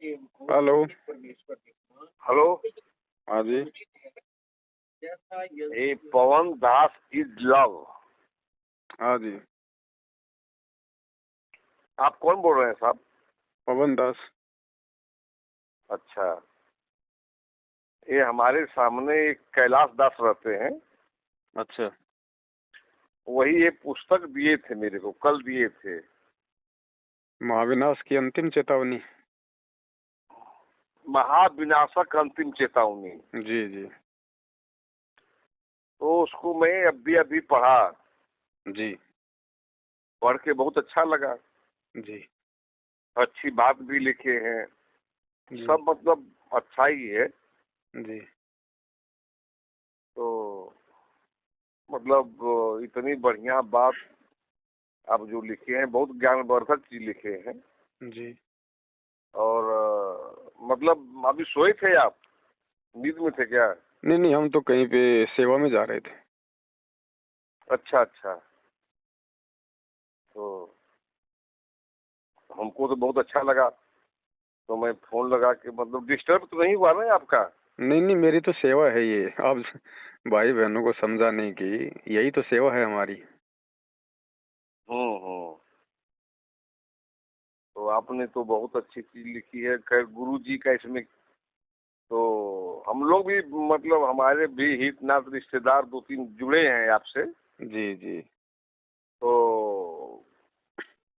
Hello. Hello, हाँ जी। ये पवन दास is love. हाँ जी। आप कौन बोल रहे हैं साहब? पवन दास। अच्छा, ये हमारे सामने एक कैलाश दास रहते हैं। अच्छा। वही ये पुस्तक दिए थे मेरे को, कल दिए थे। महाविनाश की अंतिम चेतावनी। महाविनाशक अंतिम चेतावनी। जी जी। तो उसको मैं अभी अभी पढ़ा। जी पढ़ के बहुत अच्छा लगा। जी। अच्छी बात भी लिखे हैं। जी सब मतलब अच्छा ही है। जी। तो मतलब इतनी बढ़िया बात आप जो लिखे हैं, बहुत ज्ञानवर्धक चीज लिखे हैं। जी। और मतलब अभी सोए थे आप? नींद में थे क्या? नहीं नहीं, हम तो कहीं पे सेवा में जा रहे थे। अच्छा अच्छा। तो हमको तो बहुत अच्छा लगा, तो मैं फोन लगा के मतलब डिस्टर्ब तो नहीं हुआ ना आपका? नहीं नहीं, मेरी तो सेवा है ये। आप भाई बहनों को समझाने की, यही तो सेवा है हमारी। हम्म। तो आपने तो बहुत अच्छी चीज लिखी है। खैर गुरु जी का इसमें तो हम लोग भी मतलब हमारे भी हितनाथ रिश्तेदार दो तीन जुड़े हैं आपसे। जी जी। तो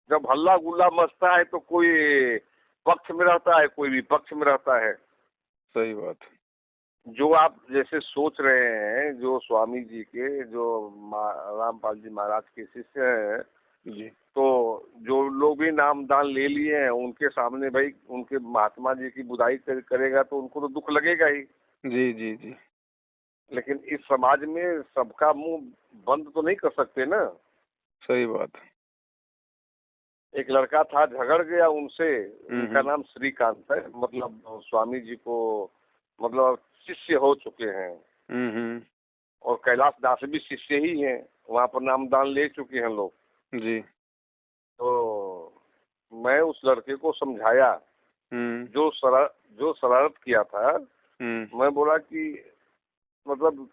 जब हल्ला गुल्ला मचता है तो कोई पक्ष में रहता है, कोई विपक्ष में रहता है। सही बात। जो आप जैसे सोच रहे हैं, जो स्वामी जी के जो रामपाल जी महाराज के शिष्य हैं, जी तो जो लोग भी नामदान ले लिए हैं उनके सामने भाई उनके महात्मा जी की बुराई करेगा तो उनको तो दुख लगेगा ही। जी जी। जी लेकिन इस समाज में सबका मुंह बंद तो नहीं कर सकते ना। सही बात। एक लड़का था, झगड़ गया उनसे। उनका हम्म। नाम श्रीकांत है, मतलब स्वामी जी को मतलब शिष्य हो चुके हैं। हम्म। और कैलाश दास भी शिष्य ही हैं, वहाँ पर नामदान ले चुके हैं लोग। जी। तो मैं उस लड़के को समझाया, हम्म। जो शरारत किया था। हम्म। मैं बोला कि मतलब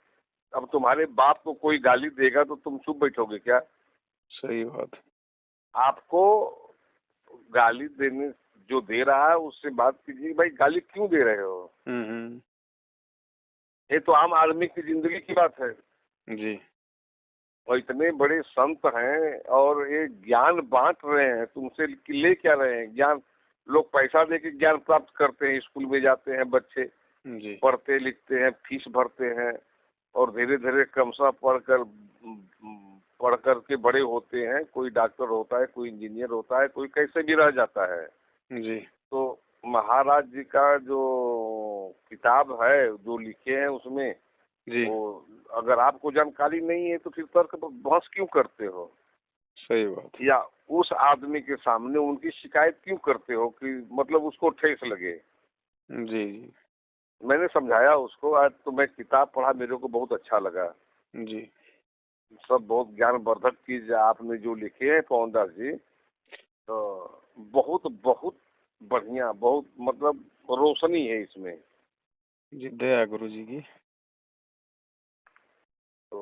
अब तुम्हारे बाप को कोई गाली देगा तो तुम चुप बैठोगे क्या? सही बात। आपको गाली देने जो दे रहा है उससे बात कीजिए, भाई गाली क्यों दे रहे हो? हम्म। ये तो आम आदमी की जिंदगी की बात है। जी और इतने बड़े संत हैं और ये ज्ञान बांट रहे हैं, तुमसे ले क्या रहे हैं ज्ञान? लोग पैसा दे के ज्ञान प्राप्त करते हैं, स्कूल में जाते हैं बच्चे, जी। पढ़ते लिखते हैं, फीस भरते हैं और धीरे धीरे क्रमशः पढ़ कर के बड़े होते हैं। कोई डॉक्टर होता है, कोई इंजीनियर होता है, कोई कैसे भी रह जाता है। जी तो महाराज जी का जो किताब है जो लिखे हैं उसमें, जी। वो अगर आपको जानकारी नहीं है तो फिर तर्क बहस क्यों करते हो? सही बात। या उस आदमी के सामने उनकी शिकायत क्यों करते हो कि मतलब उसको ठेस लगे? जी जी। मैंने समझाया उसको। आज तो मैं किताब पढ़ा, मेरे को बहुत अच्छा लगा। जी। सब बहुत ज्ञानवर्धक चीज आपने जो लिखे हैं पवन दास जी, तो बहुत बहुत बढ़िया, बहुत मतलब रोशनी है इसमें। जी दया गुरु जी की। तो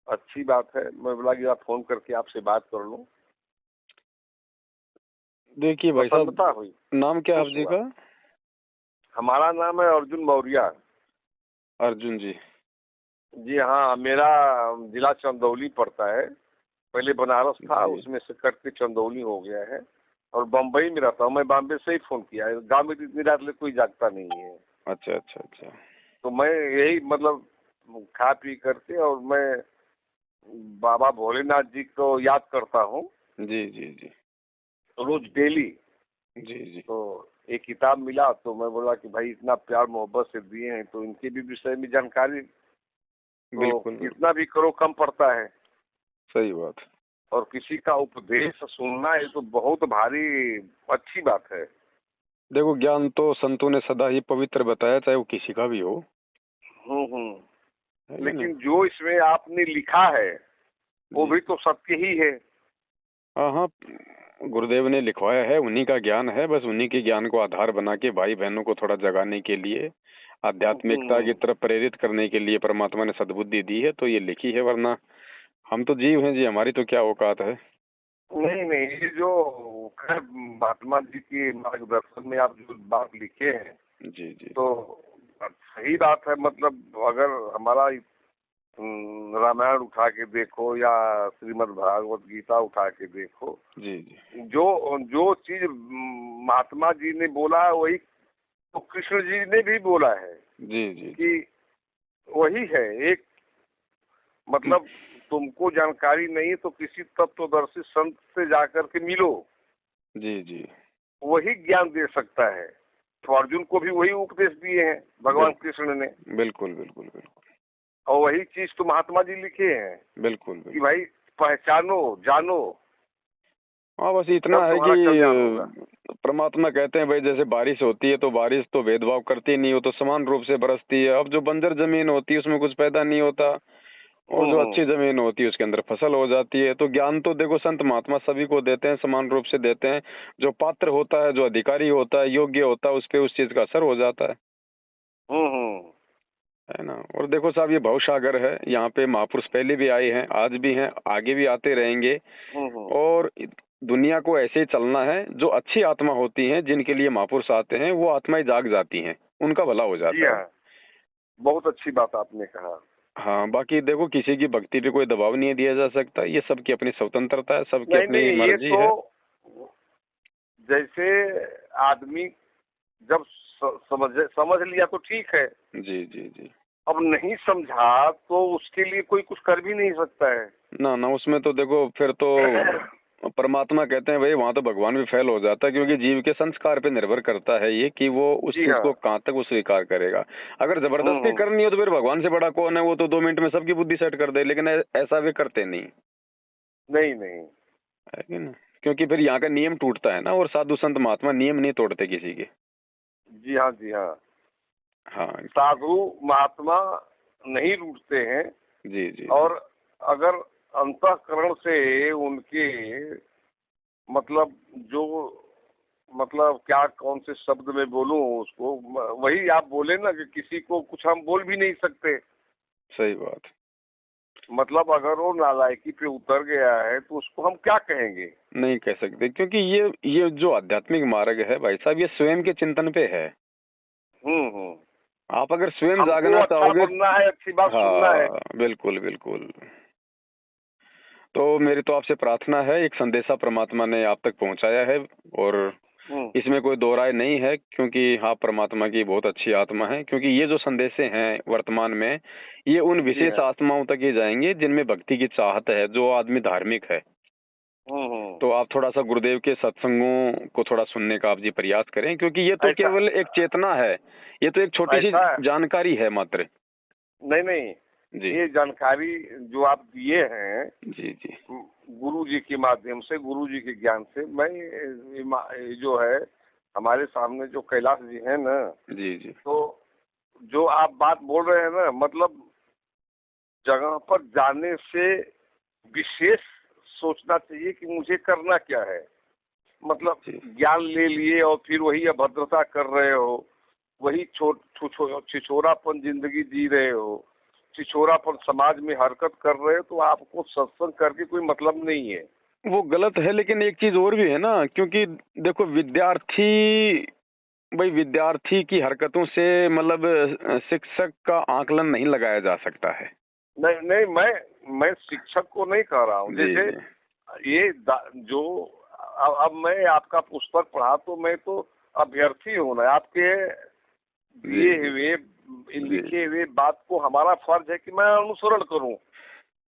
अच्छी बात है, मैं बोला कि आप फोन करके आपसे बात कर लूं। देखिए भाई साहब, प्रसन्नता हुई, नाम क्या है आप खुश जी हुआ। का? हमारा नाम है अर्जुन मौर्य। अर्जुन जी। जी हाँ, मेरा जिला चंदौली पड़ता है। पहले बनारस था, जी। उसमें से कट के चंदौली हो गया है। और बम्बई में रहता हूँ। मैं बॉम्बे से ही फोन किया है, गाँव में तो इतनी रात में कोई जागता नहीं है। अच्छा अच्छा अच्छा। तो मैं यही मतलब खा पी करके और मैं बाबा भोलेनाथ जी को याद करता हूँ जी जी जी। रोज डेली। जी जी। तो एक किताब मिला तो मैं बोला कि भाई इतना प्यार मोहब्बत से दिए हैं तो इनके भी विषय में जानकारी तो बिल्कुल बिल्कुल। कितना भी करो कम पड़ता है। सही बात। और किसी का उपदेश सुनना ये तो बहुत भारी अच्छी बात है। देखो, ज्ञान तो संतों ने सदा ही पवित्र बताया, चाहे वो किसी का भी हो। है कि नहीं? लेकिन जो इसमें आपने लिखा है वो जी। भी तो सत्य ही है। हाँ हाँ। गुरुदेव ने लिखवाया है, उन्हीं का ज्ञान है, बस उन्हीं के ज्ञान को आधार बना के भाई बहनों को थोड़ा जगाने के लिए, आध्यात्मिकता की तरफ प्रेरित करने के लिए परमात्मा ने सद्बुद्धि दी है, तो ये लिखी है। वरना हम तो जीव हैं जी, हमारी तो क्या औकात है। नहीं नहीं, ये जो खैर महात्मा जी के मार्गदर्शन में आप जो बात लिखे हैं जी जी तो सही बात है। मतलब अगर हमारा रामायण उठा के देखो या श्रीमद् भागवत गीता उठा के देखो, जी जी जो जो चीज महात्मा जी ने बोला है वही तो कृष्ण जी ने भी बोला है जी जी कि वही है एक। मतलब तुमको जानकारी नहीं तो किसी तत्वदर्शी संत से जाकर के मिलो, जी जी वही ज्ञान दे सकता है। तो अर्जुन को भी वही उपदेश दिए हैं भगवान कृष्ण ने, बिल्कुल बिल्कुल बिल्कुल और वही चीज तो महात्मा जी लिखे हैं बिल्कुल कि बिल्कुल। भाई पहचानो जानो, हाँ, बस इतना तब है तुम्हारा कल्याण होगा। कि परमात्मा कहते हैं भाई, जैसे बारिश होती है तो बारिश तो भेदभाव करती नहीं, हो तो समान रूप से बरसती है। अब जो बंजर जमीन होती है उसमें कुछ पैदा नहीं होता, और जो अच्छी जमीन होती है उसके अंदर फसल हो जाती है। तो ज्ञान तो देखो संत महात्मा सभी को देते हैं, समान रूप से देते हैं। जो पात्र होता है, जो अधिकारी होता है, योग्य होता है, उस पे उस चीज का असर हो जाता है ना। और देखो साहब, ये भवसागर है, यहाँ पे महापुरुष पहले भी आए हैं, आज भी हैं, आगे भी आते रहेंगे। और दुनिया को ऐसे ही चलना है। जो अच्छी आत्मा होती हैं, जिनके लिए महापुरुष आते हैं, वो आत्माएं जाग जाती हैं, उनका भला हो जाता है। बहुत अच्छी बात आपने कहा। हाँ, बाकी देखो किसी की भक्ति पे कोई दबाव नहीं दिया जा सकता, ये सबकी अपनी स्वतंत्रता है, सबकी अपनी मर्जी है। जैसे आदमी जब समझ लिया तो ठीक है। जी जी जी। अब नहीं समझा तो उसके लिए कोई कुछ कर भी नहीं सकता है ना ना, उसमें तो देखो फिर तो परमात्मा कहते हैं भाई, वहाँ तो भगवान भी फेल हो जाता है, क्योंकि जीव के संस्कार पे निर्भर करता है ये कि वो उस चीज को कहाँ तक वो स्वीकार करेगा। अगर जबरदस्ती करनी हो तो फिर भगवान से बड़ा कौन है, वो तो 2 मिनट में सबकी बुद्धि सेट कर दे, लेकिन ऐसा वे करते नहीं। नहीं नहीं है कि ना, क्योंकि फिर यहाँ का नियम टूटता है ना, और साधु संत महात्मा नियम नहीं तोड़ते किसी के। जी हाँ जी हाँ हाँ, साधु महात्मा नहीं रूठते हैं। जी जी। और अगर अंतःकरण से उनके मतलब जो मतलब क्या कौन से शब्द में बोलूं उसको, वही आप बोले ना कि किसी को कुछ हम बोल भी नहीं सकते। सही बात। मतलब अगर वो नालायकी पे उतर गया है तो उसको हम क्या कहेंगे? नहीं कह सकते, क्योंकि ये जो आध्यात्मिक मार्ग है भाई साहब, ये स्वयं के चिंतन पे है। आप अगर स्वयं जागना चाहोगे, बनना है, अच्छी बात सुनना है। बिल्कुल बिल्कुल। तो मेरी तो आपसे प्रार्थना है, एक संदेशा परमात्मा ने आप तक पहुंचाया है, और इसमें कोई दो राय नहीं है, क्योंकि हाँ परमात्मा की बहुत अच्छी आत्मा है। क्योंकि ये जो संदेशे हैं वर्तमान में, ये उन विशेष आत्माओं तक ही जाएंगे जिनमें भक्ति की चाहत है, जो आदमी धार्मिक है। तो आप थोड़ा सा गुरुदेव के सत्संगों को थोड़ा सुनने का आप जी प्रयास करें, क्योंकि ये तो केवल एक चेतना है, ये तो एक छोटी सी जानकारी है मात्र। नहीं नहीं जी, ये जानकारी जो आप दिए हैं जी जी गुरु जी के माध्यम से, गुरु जी के ज्ञान से, मैं जो है हमारे सामने जो कैलाश जी है ना जी जी, तो जो आप बात बोल रहे हैं ना, मतलब जगह पर जाने से विशेष सोचना चाहिए कि मुझे करना क्या है। मतलब ज्ञान ले लिए और फिर वही अभद्रता कर रहे हो, वही छिछोरापन जिंदगी जी रहे हो, छिछोरापन समाज में हरकत कर रहे हो, तो आपको सत्संग करके कोई मतलब नहीं है। वो गलत है। लेकिन एक चीज और भी है ना, क्योंकि देखो विद्यार्थी की हरकतों से मतलब शिक्षक का आकलन नहीं लगाया जा सकता है। नहीं नहीं, मैं शिक्षक को नहीं कह रहा हूँ। जैसे ये जो अब मैं आपका पुस्तक पढ़ा तो मैं तो अभ्यर्थी हूँ ना, आपके दिए हुए लिखे हुए बात को हमारा फर्ज है कि मैं अनुसरण करूँ।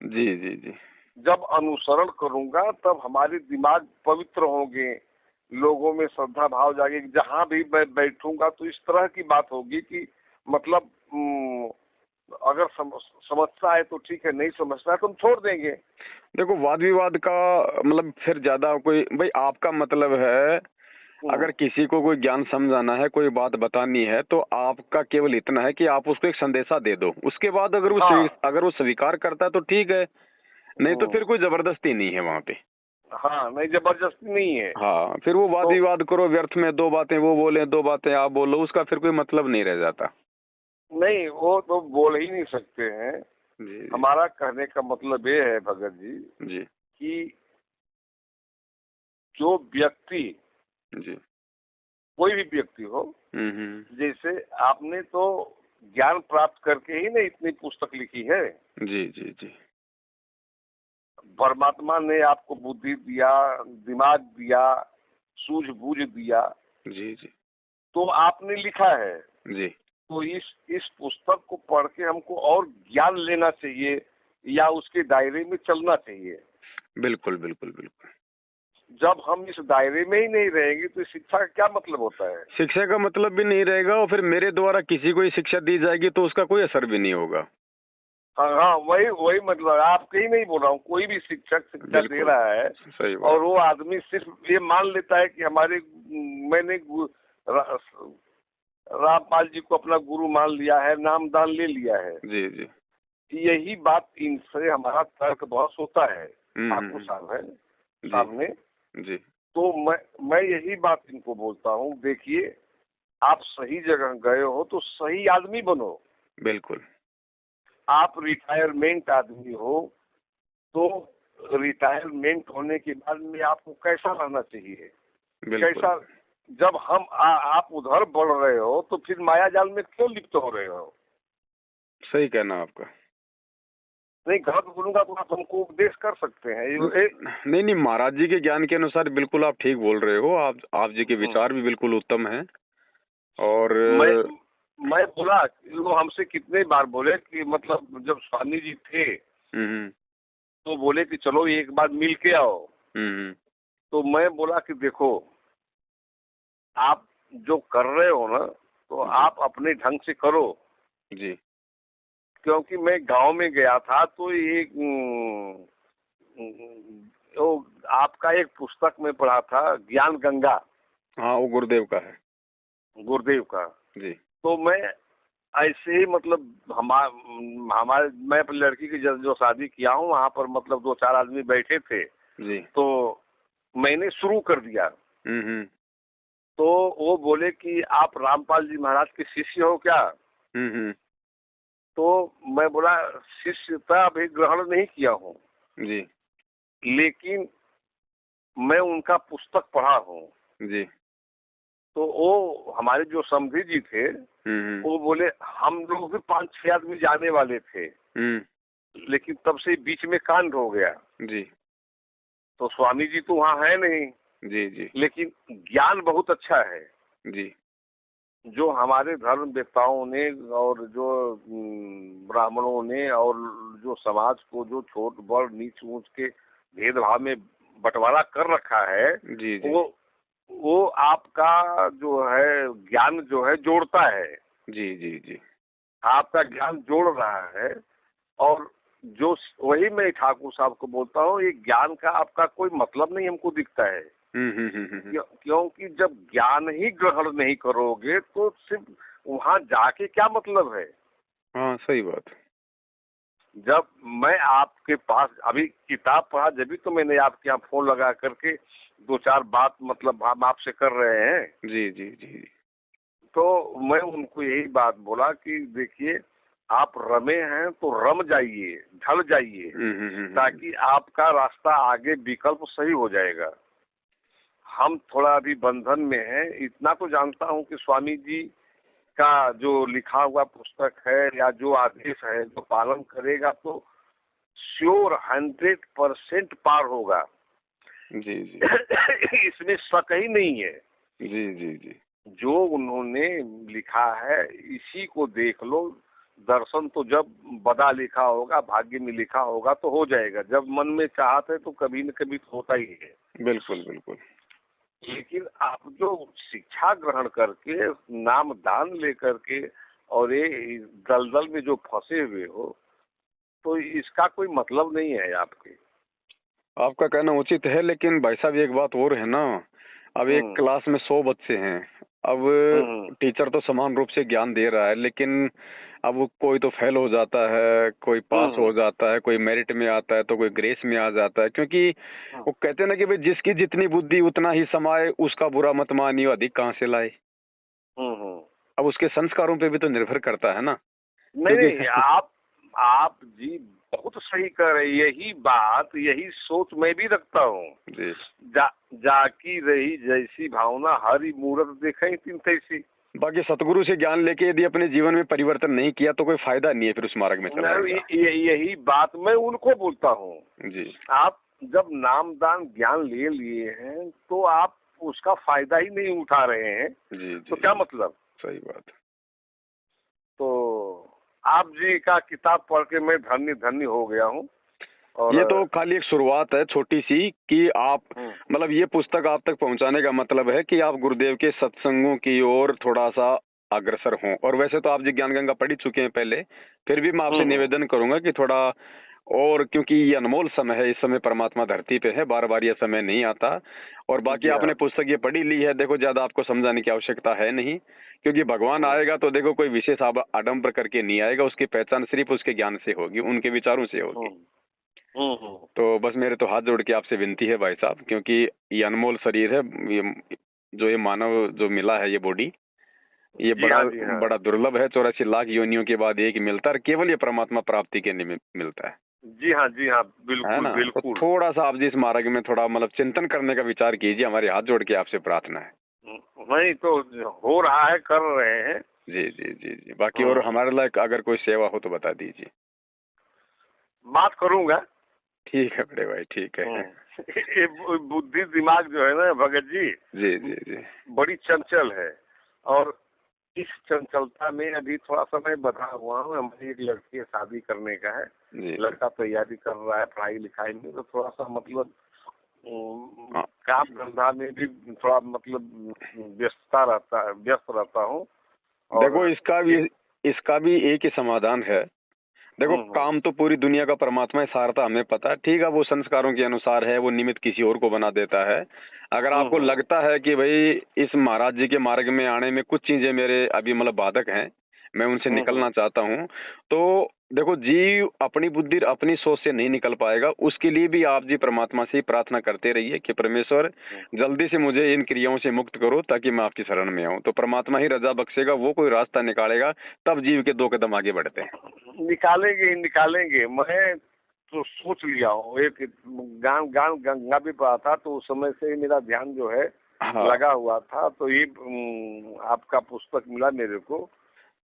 जी जी जी। जब अनुसरण करूंगा तब हमारे दिमाग पवित्र होंगे, लोगों में श्रद्धा भाव जागेगी। जहाँ भी मैं बैठूंगा तो इस तरह की बात होगी कि मतलब अगर समझता है तो ठीक है, नहीं समझता है तो हम छोड़ देंगे। देखो वाद विवाद का मतलब फिर ज्यादा कोई, भाई आपका मतलब है अगर किसी को कोई ज्ञान समझाना है, कोई बात बतानी है, तो आपका केवल इतना है कि आप उसको एक संदेशा दे दो। उसके बाद अगर वो स्वीकार करता है तो ठीक है, नहीं तो फिर कोई जबरदस्ती नहीं है वहाँ पे। हाँ, नहीं जबरदस्ती नहीं है। हाँ, फिर वो वाद विवाद करो व्यर्थ में, दो बातें वो बोले, दो बातें आप बोलो, उसका फिर कोई मतलब नहीं रह जाता। नहीं, वो तो बोल ही नहीं सकते हैं। जी हमारा कहने का मतलब ये है भगत जी जी कि जो व्यक्ति, जी। कोई भी व्यक्ति हो, जैसे आपने तो ज्ञान प्राप्त करके ही ना इतनी पुस्तक लिखी है। जी जी जी परमात्मा ने आपको बुद्धि दिया, दिमाग दिया, सूझबूझ दिया, जी जी तो आपने लिखा है। जी। तो इस पुस्तक को पढ़ के हमको और ज्ञान लेना चाहिए या उसके दायरे में चलना चाहिए। बिल्कुल बिल्कुल बिल्कुल। जब हम इस दायरे में ही नहीं रहेंगे तो इस शिक्षा का क्या मतलब होता है? शिक्षा का मतलब भी नहीं रहेगा, और फिर मेरे द्वारा किसी को ही शिक्षा दी जाएगी तो उसका कोई असर भी नहीं होगा। हाँ हाँ, वही वही मतलब आपके ही नहीं बोल रहा हूँ, कोई भी शिक्षक शिक्षा दे रहा है सही बात। और वो आदमी सिर्फ ये मान लेता है कि मैंने रामपाल जी को अपना गुरु मान लिया है, नामदान ले लिया है। जी जी। यही बात इनसे हमारा तर्क बहस होता है ठाकुर साहब है सामने। जी। तो मैं यही बात इनको बोलता हूँ, देखिए आप सही जगह गए हो तो सही आदमी बनो। बिल्कुल। आप रिटायरमेंट आदमी हो तो रिटायरमेंट होने के बाद में आपको कैसा रहना चाहिए, कैसा? जब आप उधर बढ़ रहे हो तो फिर माया जाल में क्यों लिप्त हो रहे हो? सही कहना आपका। नहीं, गलत बोलूंगा तो आप हमको उपदेश कर सकते हैं। नहीं नहीं, महाराज जी के ज्ञान के अनुसार बिल्कुल आप ठीक बोल रहे हो। आप जी के विचार भी बिल्कुल उत्तम हैं। और मैं बोला, वो हमसे कितने बार बोले कि मतलब जब स्वामी जी थे तो बोले कि चलो एक बार मिल के आओ। तो मैं बोला कि देखो आप जो कर रहे हो ना तो आप अपने ढंग से करो जी। क्योंकि मैं गांव में गया था तो एक तो आपका एक पुस्तक में पढ़ा था ज्ञान गंगा। हाँ, वो गुरुदेव का है। गुरुदेव का जी। तो मैं ऐसे ही मतलब हमारे मैं अपनी लड़की की जो शादी किया हूँ वहाँ पर मतलब 2-4 आदमी बैठे थे जी। तो मैंने शुरू कर दिया। तो वो बोले कि आप रामपाल जी महाराज के शिष्य हो क्या? तो मैं बोला शिष्यता अभी ग्रहण नहीं किया हूँ जी, लेकिन मैं उनका पुस्तक पढ़ा हूँ जी। तो वो हमारे जो समधी जी थे वो बोले हम लोग भी 5-6 आदमी जाने वाले थे लेकिन तब से बीच में कांड हो गया जी। तो स्वामी जी तो वहाँ है नहीं। जी जी। लेकिन ज्ञान बहुत अच्छा है जी। जो हमारे धर्म वेताओं ने और जो ब्राह्मणों ने और जो समाज को जो छोट बड़ नीच ऊंच के भेदभाव में बंटवारा कर रखा है जी जी। वो आपका जो है ज्ञान जो है जोड़ता है। जी जी जी। आपका ज्ञान जोड़ रहा है और जो वही मैं ठाकुर साहब को बोलता हूँ ये ज्ञान का आपका कोई मतलब नहीं हमको दिखता है। क्योंकि जब ज्ञान ही ग्रहण नहीं करोगे तो सिर्फ वहाँ जाके क्या मतलब है? हाँ, सही बात। जब मैं आपके पास अभी किताब पढ़ा जब तो मैंने आपके यहाँ फोन लगा करके 2-4 बात मतलब हम आपसे कर रहे हैं। जी जी जी। तो मैं उनको यही बात बोला कि देखिए आप रमे हैं तो रम जाइए, ढल जाइए ताकि आपका रास्ता आगे विकल्प सही हो जाएगा। हम थोड़ा अभी बंधन में हैं, इतना तो जानता हूँ कि स्वामी जी का जो लिखा हुआ पुस्तक है या जो आदेश है जो पालन करेगा तो श्योर 100% पार होगा। जी जी। इसमें शक ही नहीं है। जी जी जी। जो उन्होंने लिखा है इसी को देख लो। दर्शन तो जब बदा लिखा होगा, भाग्य में लिखा होगा तो हो जाएगा। जब मन में चाहत है तो कभी न कभी तो होता ही है। बिल्कुल बिल्कुल। लेकिन आप जो शिक्षा ग्रहण करके नाम दान लेकर के और ये दलदल में जो फंसे हुए हो तो इसका कोई मतलब नहीं है आपके। आपका कहना उचित है, लेकिन भाई साहब एक बात और है ना, अब एक क्लास में 100 बच्चे हैं अब टीचर तो समान रूप से ज्ञान दे रहा है, लेकिन अब वो कोई तो फेल हो जाता है, कोई पास हो जाता है, कोई मेरिट में आता है, तो कोई ग्रेस में आ जाता है। क्योंकि वो कहते हैं ना कि भाई जिसकी जितनी बुद्धि उतना ही समाए, उसका बुरा मत मानियो, अधिक कहाँ से लाए। अब उसके संस्कारों पे भी तो निर्भर करता है ना। नहीं, आप जी बहुत सही कह रहे हैं। यही बात, यही सोच मैं भी रखता हूँ जी। जाकी रही जैसी भावना, हरि मूरत देखे तीन तैसी। बाकी सतगुरु से ज्ञान लेके यदि अपने जीवन में परिवर्तन नहीं किया तो कोई फायदा नहीं है फिर उस मार्ग में चलने का। यही बात मैं उनको बोलता हूँ जी। आप जब नामदान ज्ञान ले लिए हैं तो आप उसका फायदा ही नहीं उठा रहे हैं। जी, तो क्या मतलब। सही बात। तो आप जी का किताब पढ़ के मैं धन्य धन्य हो गया हूँ। और ये तो खाली एक शुरुआत है छोटी सी कि आप मतलब ये पुस्तक आप तक पहुंचाने का मतलब है कि आप गुरुदेव के सत्संगों की ओर थोड़ा सा अग्रसर हों। और वैसे तो आप जी ज्ञान गंगा पढ़ी चुके हैं पहले, फिर भी मैं आपसे निवेदन करूंगा कि थोड़ा और, क्योंकि ये अनमोल समय है, इस समय परमात्मा धरती पे है, बार बार ये समय नहीं आता। और बाकी आपने पुस्तक ये पढ़ी ली है, देखो ज्यादा आपको समझाने की आवश्यकता है नहीं, क्योंकि भगवान आएगा तो देखो कोई विशेष आडंबर करके नहीं आएगा, उसकी पहचान सिर्फ उसके ज्ञान से होगी, उनके विचारों से होगी। तो बस मेरे तो हाथ जोड़ के आपसे विनती है भाई साहब, क्योंकि ये अनमोल शरीर है, ये मानव जो मिला है, ये बॉडी, ये बड़ा दुर्लभ है। 84 लाख योनियों के बाद एक मिलता है, केवल ये परमात्मा प्राप्ति के लिए मिलता है। जी हाँ, बिल्कुल, है ना। बिल्कुल। तो थोड़ा सा आप जिस मार्ग में थोड़ा मतलब चिंतन करने का विचार कीजिए, हमारे हाथ जोड़ के आपसे प्रार्थना है। नहीं तो हो रहा है, कर रहे हैं। जी जी जी जी। बाकी और हमारे लायक अगर कोई सेवा हो तो बता दीजिए। बात करूंगा। ठीक है बड़े भाई, ठीक है। ये बुद्धि दिमाग जो है ना भगत जी, जी जी जी, बड़ी चंचल है। और इस चंचलता में अभी थोड़ा सा मैं बता हुआ हूँ। हमारी एक लड़की है, शादी करने का है, लड़का तैयारी कर रहा है पढ़ाई लिखाई में, तो थोड़ा सा मतलब काम धंधा में भी थोड़ा मतलब व्यस्त रहता हूँ। देखो इसका भी एक ही समाधान है। देखो काम तो पूरी दुनिया का परमात्मा है, सारता हमें पता है, ठीक है, वो संस्कारों के अनुसार है, वो निमित्त किसी और को बना देता है। अगर आपको लगता है कि भाई इस महाराज जी के मार्ग में आने में कुछ चीजें मेरे अभी मतलब बाधक हैं, मैं उनसे निकलना चाहता हूँ, तो देखो जीव अपनी बुद्धि अपनी सोच से नहीं निकल पाएगा। उसके लिए भी आप जी परमात्मा से ही प्रार्थना करते रहिए कि परमेश्वर जल्दी से मुझे इन क्रियाओं से मुक्त करो ताकि मैं आपकी शरण में आऊँ। तो परमात्मा ही रजा बख्शेगा, वो कोई रास्ता निकालेगा, तब जीव के 2 कदम आगे बढ़ते हैं। निकालेंगे। मैं तो सोच लिया हूँ। एक गान गंगा भी पढ़ा था, तो उस समय से मेरा ध्यान जो है लगा हुआ था। तो ये आपका पुस्तक मिला मेरे को,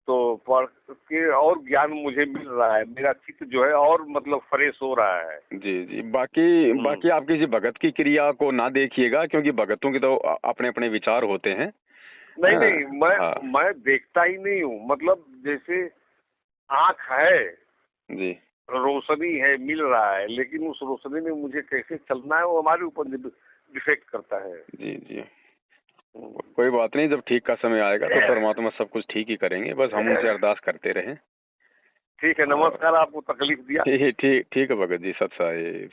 तो पढ़ के और ज्ञान मुझे मिल रहा है, मेरा चित्त जो है और मतलब फ्रेश हो रहा है। जी जी। बाकी आप किसी भगत की क्रिया को ना देखिएगा, क्योंकि भगतों के तो अपने अपने विचार होते हैं। नहीं, मैं देखता ही नहीं हूँ। मतलब जैसे आँख है जी, रोशनी है, मिल रहा है, लेकिन उस रोशनी में मुझे कैसे चलना है वो हमारे ऊपर डिफेक्ट करता है। जी जी। कोई बात नहीं, जब ठीक का समय आएगा तो परमात्मा सब कुछ ठीक ही करेंगे, बस हम उनसे अरदास करते रहें। ठीक है, नमस्कार। आपको तकलीफ दिया। ठीक है भगत जी, सत साहिब।